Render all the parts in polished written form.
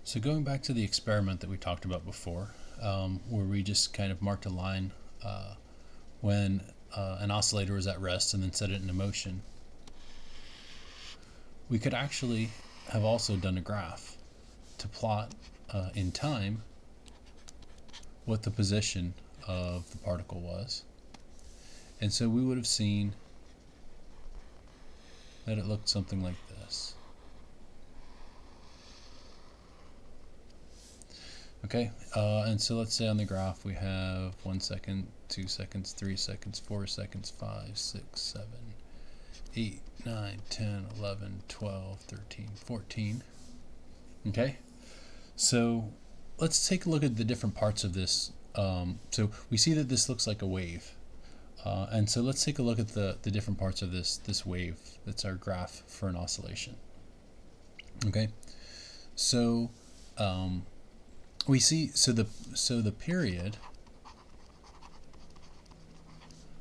So going back to the experiment that we talked about before, where we just kind of marked a line when an oscillator was at rest and then set it into motion, we could actually have also done a graph to plot in time what the position of the particle was. And so we would have seen that it looked something like this. Okay, and so let's say on the graph we have 1 second, 2 seconds, 3 seconds, 4 seconds, 5, 6, 7, 8, 9, 10, 11, 12, 13, 14. Okay, so let's take a look at the different parts of this. So we see that this looks like a wave. And so let's take a look at the different parts of this wave. That's our graph for an oscillation. Okay, so we see the period,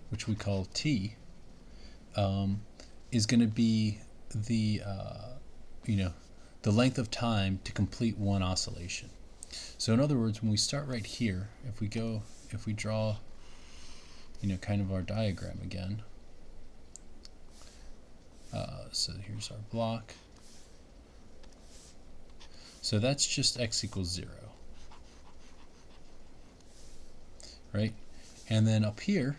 which we call t, is going to be the the length of time to complete one oscillation. So in other words, when we start right here, if we draw kind of our diagram again. So here's our block. So that's just x equals 0. Right? And then up here,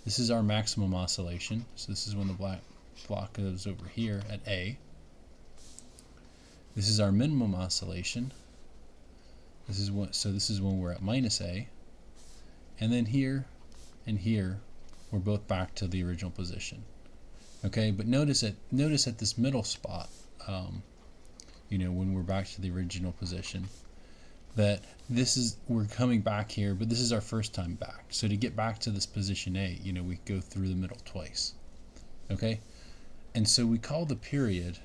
this is our maximum oscillation. So this is when the black block goes over here at A. This is our minimum oscillation. This is when we're at minus A. And then here and here, we're both back to the original position. Okay, but notice at this middle spot, when we're back to the original position, that we're coming back here, but this is our first time back. So to get back to this position A, we go through the middle twice. Okay, and so we call the period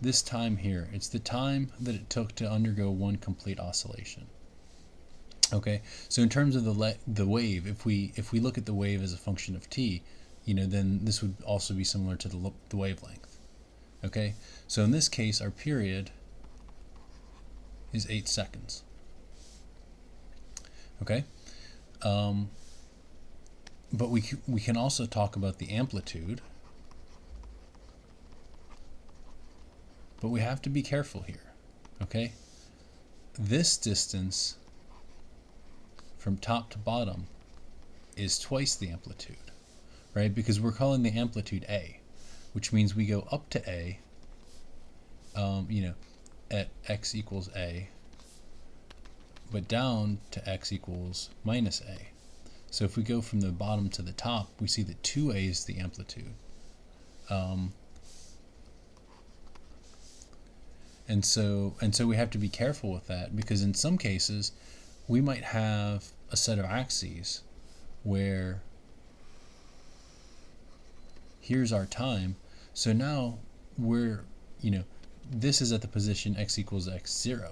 this time here. It's the time that it took to undergo one complete oscillation. Okay, so in terms of the wave, if we look at the wave as a function of t, then this would also be similar to the wavelength. Okay, so in this case, our period is 8 seconds. Okay, but we can also talk about the amplitude, but we have to be careful here. Okay, this distance from top to bottom is twice the amplitude, right? Because we're calling the amplitude A, which means we go up to A, at x equals A, but down to x equals minus A. So if we go from the bottom to the top, we see that 2A is the amplitude. And so we have to be careful with that, because in some cases we might have a set of axes where here's our time. So now we're, this is at the position x equals x0,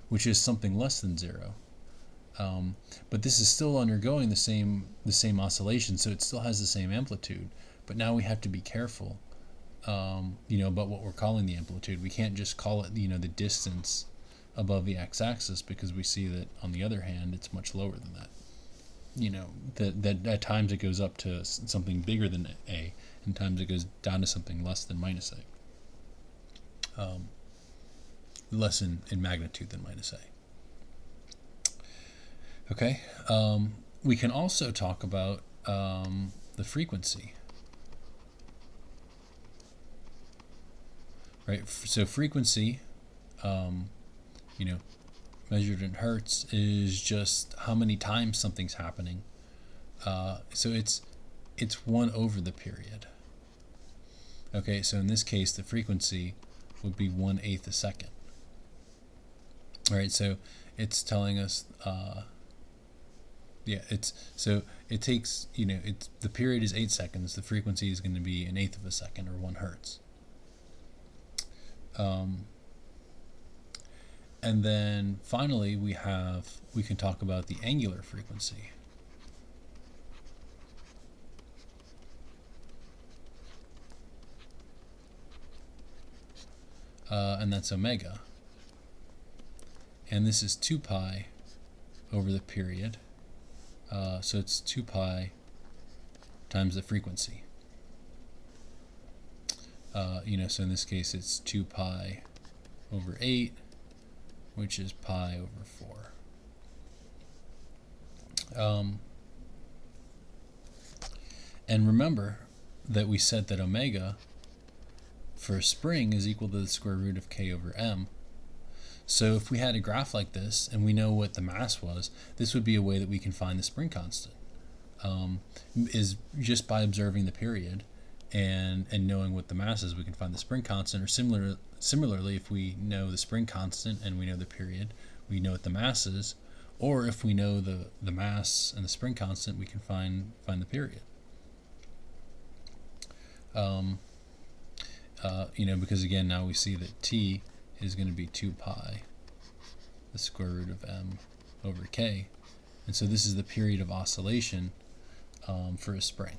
which is something less than 0. But this is still undergoing the same oscillation, so it still has the same amplitude. But now we have to be careful, about what we're calling the amplitude. We can't just call it, the distance above the x-axis, because we see that on the other hand it's much lower than that. That at times it goes up to something bigger than A, and times it goes down to something less than minus A. Less in magnitude than minus A. Okay, we can also talk about the frequency. Right, so frequency, measured in hertz, is just how many times something's happening. So it's 1 over the period. Okay, so in this case the frequency would be 1/8 a second. All right, so it's telling us, it takes, the period is 8 seconds. The frequency is going to be 1/8 of a second, or 1 hertz. And then finally we can talk about the angular frequency. and that's omega. And this is 2 pi over the period. So it's 2 pi times the frequency. So in this case it's 2 pi over 8, which is pi over 4. And remember that we said that omega for a spring is equal to the square root of k over m. So if we had a graph like this and we know what the mass was, this would be a way that we can find the spring constant, is just by observing the period and knowing what the mass is, we can find the spring constant. Or similarly, if we know the spring constant and we know the period, we know what the mass is. Or if we know the mass and the spring constant, we can find the period. Because again, now we see that t is going to be 2 pi, the square root of m over k. And so this is the period of oscillation for a spring.